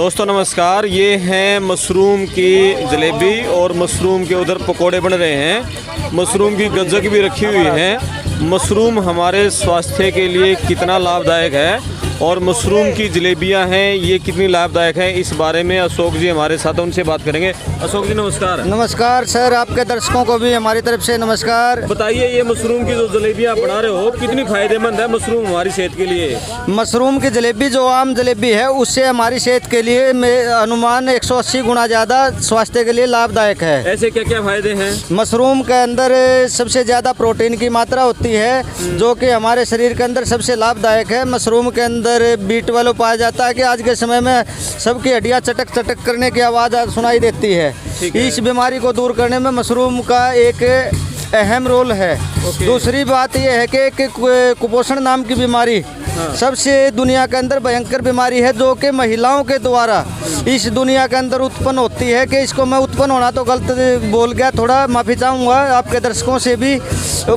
दोस्तों नमस्कार। ये हैं मशरूम की जलेबी और मशरूम के उधर पकोड़े बन रहे हैं। मशरूम की गज्जक भी रखी हुई है। मशरूम हमारे स्वास्थ्य के लिए कितना लाभदायक है और मशरूम की जलेबियां हैं ये कितनी लाभदायक है, इस बारे में अशोक जी हमारे साथ हैं, उनसे बात करेंगे। अशोक जी नमस्कार। नमस्कार सर, आपके दर्शकों को भी हमारी तरफ से नमस्कार। बताइए ये मशरूम की जो जलेबियां बना रहे हो कितनी फायदेमंद है मशरूम हमारी सेहत के लिए? मशरूम की जलेबी जो आम जलेबी है उससे हमारी सेहत के लिए अनुमान 180 गुना ज़्यादा स्वास्थ्य के लिए लाभदायक है। ऐसे क्या क्या फायदे हैं? मशरूम के अंदर सबसे ज़्यादा प्रोटीन की मात्रा होती है जो कि हमारे शरीर के अंदर सबसे लाभदायक है। मशरूम के अंदर B12 पाया जाता है कि आज के समय में सबकी हड्डियां चटक चटक करने की आवाज़ सुनाई देती है। इस बीमारी को दूर करने में मशरूम का एक अहम रोल है। दूसरी बात यह है कि कुपोषण नाम की बीमारी सबसे दुनिया के अंदर भयंकर बीमारी है जो कि महिलाओं के द्वारा इस दुनिया के अंदर उत्पन्न होती है। कि इसको मैं उत्पन्न होना तो गलत बोल गया, थोड़ा माफ़ी चाहूँगा आपके दर्शकों से भी।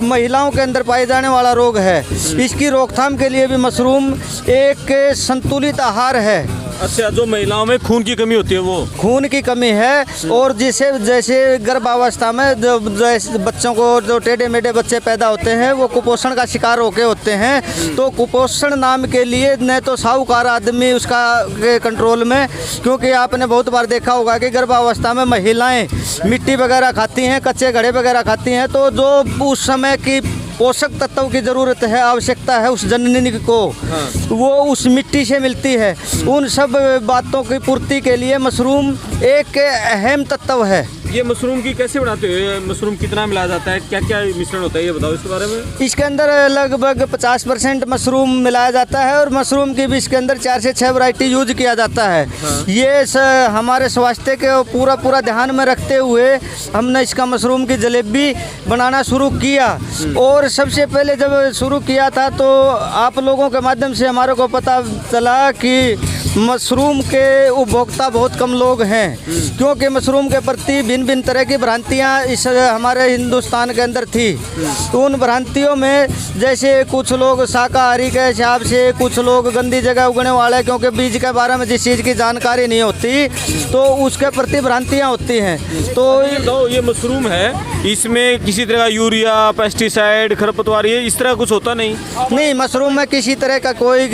महिलाओं के अंदर पाए जाने वाला रोग है। इसकी रोकथाम के लिए भी मशरूम एक संतुलित आहार है। अच्छा, जो महिलाओं में खून की कमी होती है वो खून की कमी है और जैसे गर्भावस्था में जो बच्चों को जो टेढ़े मेढ़े बच्चे पैदा होते हैं वो कुपोषण का शिकार होके होते हैं। तो कुपोषण नाम के लिए न तो साहूकार आदमी उसका कंट्रोल में, क्योंकि आपने बहुत बार देखा होगा कि गर्भावस्था में महिलाएं मिट्टी वगैरह खाती हैं, कच्चे घड़े वगैरह खाती हैं, तो जो उस समय की पोषक तत्वों की ज़रूरत है, आवश्यकता है उस जननी को, वो उस मिट्टी से मिलती है। उन सब बातों की पूर्ति के लिए मशरूम एक अहम तत्व है। ये मशरूम की कैसे बनाते हो? मशरूम कितना मिलाया जाता है, क्या क्या मिश्रण होता है, ये बताओ इसके बारे में। इसके अंदर लगभग 50% मशरूम मिलाया जाता है और मशरूम की भी इसके अंदर 4 से 6 वैरायटी यूज किया जाता है। ये हमारे स्वास्थ्य के पूरा ध्यान में रखते हुए हमने इसका मशरूम की जलेबी बनाना शुरू किया। और सबसे पहले जब शुरू किया था तो आप लोगों के माध्यम से हमारे को पता चला कि मशरूम के उपभोक्ता बहुत कम लोग हैं, क्योंकि मशरूम के प्रति भिन्न तरह की भ्रांतियाँ इस हमारे हिंदुस्तान के अंदर थी। तो उन भ्रांतियों में जैसे कुछ लोग शाकाहारी के हिसाब से, कुछ लोग गंदी जगह उगने वाले, क्योंकि बीज के बारे में जिस चीज़ की जानकारी नहीं होती तो उसके प्रति भ्रांतियाँ होती हैं। तो ये मशरूम है, इसमें किसी तरह का यूरिया, पेस्टिसाइड, खरपतवार ये इस तरह कुछ होता नहीं? मशरूम में किसी तरह का कोई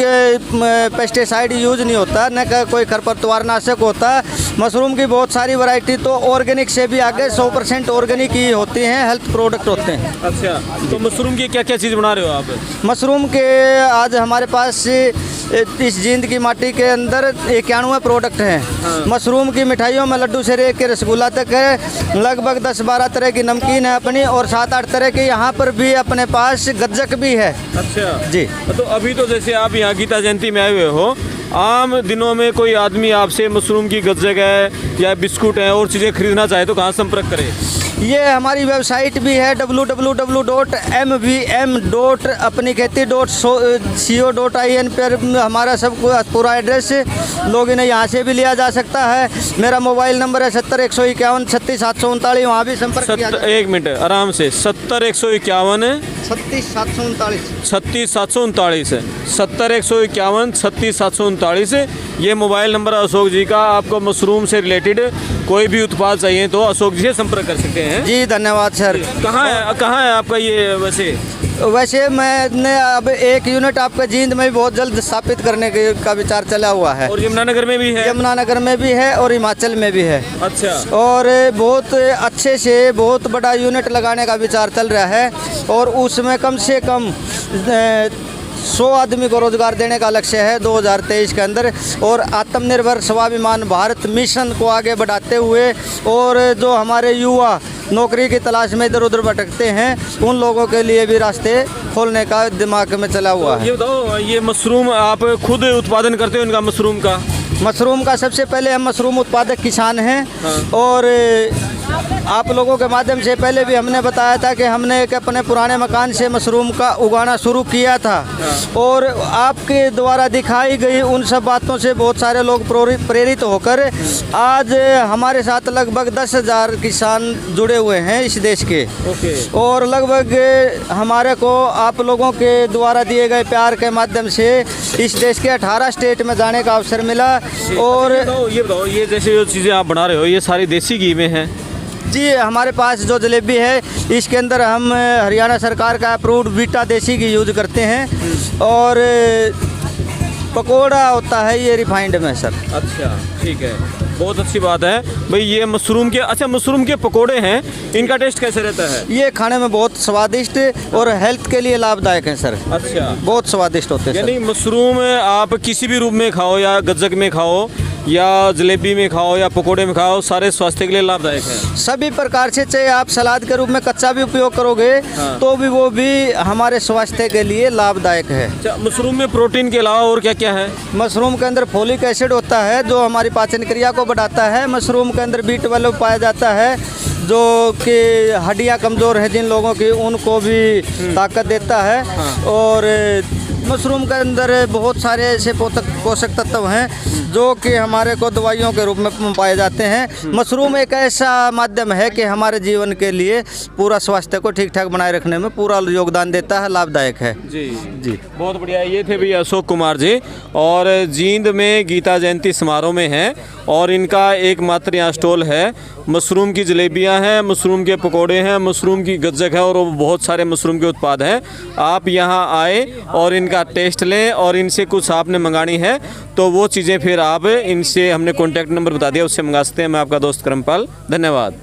पेस्टिसाइड यूज नहीं होता, न कोई खरपतवार नाशक होता। मशरूम की बहुत सारी वैरायटी तो ऑर्गेनिक से भी आगे 100% ऑर्गेनिक ही होती हैं, हेल्थ प्रोडक्ट होते हैं। अच्छा, तो मशरूम की क्या क्या चीज़ बना रहे हो आप? मशरूम के आज हमारे पास इस जींद की माटी के अंदर 91 प्रोडक्ट हैं। मशरूम की मिठाइयों में लड्डू से लेकर के रसगुल्ला तक है। लगभग 10-12 तरह की नमकीन है अपनी, और 7-8 तरह की यहाँ पर भी अपने पास गज्जक भी है। अच्छा जी। तो अभी तो जैसे आप यहाँ गीता जयंती में आए हुए हो, आम दिनों में कोई आदमी आपसे मशरूम की गज्जक है या बिस्कुट है और चीज़ें खरीदना चाहे तो कहाँ संपर्क करे? ये हमारी वेबसाइट भी है www.mvm.apnikhetti.co.in पर हमारा सब पूरा एड्रेस लॉगिन है, यहाँ से भी लिया जा सकता है। मेरा मोबाइल नंबर है 70 151 36 739, वहाँ भी संपर्क किया। 1 मिनट आराम से, 70 151 36 739 36 739 है, 70 151 36 739 ये मोबाइल नंबर अशोक जी का। आपको मशरूम से रिलेटेड कोई भी उत्पाद चाहिए तो अशोक जी से संपर्क कर सकते हैं। जी धन्यवाद सर। कहाँ है आपका ये? वैसे मैंने अब एक यूनिट आपका जींद में भी बहुत जल्द स्थापित करने का विचार चला हुआ है। और यमुनानगर में भी है? यमुनानगर में भी है और हिमाचल में भी है। अच्छा। और बहुत अच्छे से बहुत बड़ा यूनिट लगाने का विचार चल रहा है और उसमें कम से कम 100 आदमी को रोजगार देने का लक्ष्य है 2023 के अंदर। और आत्मनिर्भर स्वाभिमान भारत मिशन को आगे बढ़ाते हुए, और जो हमारे युवा नौकरी की तलाश में इधर उधर भटकते हैं उन लोगों के लिए भी रास्ते खोलने का दिमाग में चला हुआ है। ये बताओ, ये मशरूम आप खुद उत्पादन करते हो इनका? मशरूम का सबसे पहले हम मशरूम उत्पादक किसान हैं। और आप लोगों के माध्यम से पहले भी हमने बताया था कि हमने एक अपने पुराने मकान से मशरूम का उगाना शुरू किया था और आपके द्वारा दिखाई गई उन सब बातों से बहुत सारे लोग प्रेरित होकर आज हमारे साथ लगभग 10,000 किसान जुड़े हुए हैं इस देश के। और लगभग हमारे को आप लोगों के द्वारा दिए गए प्यार के माध्यम से इस देश के 18 स्टेट में जाने का अवसर मिला। और ये बताओ, ये जैसे जो चीज़ें आप बना रहे हो ये सारी देसी घी में हैं? जी, हमारे पास जो जलेबी है इसके अंदर हम हरियाणा सरकार का अप्रूव्ड वीटा देसी घी यूज करते हैं और पकोड़ा होता है ये रिफाइंड में सर। अच्छा, ठीक है, बहुत अच्छी बात है भाई। ये मशरूम के, अच्छा मशरूम के पकोड़े हैं, इनका टेस्ट कैसे रहता है? ये खाने में बहुत स्वादिष्ट और हेल्थ के लिए लाभदायक है सर। अच्छा, बहुत स्वादिष्ट होते हैं यानी मशरूम आप किसी भी रूप में खाओ या गज्जक में खाओ या जलेबी में खाओ या पकोड़े में खाओ, सारे स्वास्थ्य के लिए लाभदायक है सभी प्रकार से। चाहे आप सलाद के रूप में कच्चा भी उपयोग करोगे तो भी वो भी हमारे स्वास्थ्य के लिए लाभदायक है। अच्छा, मशरूम में प्रोटीन के अलावा और क्या क्या है? मशरूम के अंदर फोलिक एसिड होता है जो हमारी पाचन क्रिया को बढ़ाता है। मशरूम के अंदर B12 पाया जाता है जो कि हड्डियां कमज़ोर हैं जिन लोगों की, उनको भी ताकत देता है। और मशरूम के अंदर बहुत सारे ऐसे पोषक तत्व हैं जो कि हमारे को दवाइयों के रूप में पाए जाते हैं। मशरूम एक ऐसा माध्यम है कि हमारे जीवन के लिए पूरा स्वास्थ्य को ठीक ठाक बनाए रखने में पूरा योगदान देता है, लाभदायक है। जी जी, बहुत बढ़िया। ये थे भैया अशोक कुमार जी और जींद में गीता जयंती समारोह में हैं और इनका एकमात्र यहाँ स्टॉल है। मशरूम की जलेबियाँ हैं, मशरूम के पकोड़े हैं, मशरूम की गज्जक है और बहुत सारे मशरूम के उत्पाद हैं। आप यहाँ आए और इनका टेस्ट लें और इनसे कुछ आपने मंगानी है तो वो चीज़ें फिर आप इनसे, हमने कॉन्टैक्ट नंबर बता दिया, उससे मंगा सकते हैं। मैं आपका दोस्त करमपाल, धन्यवाद।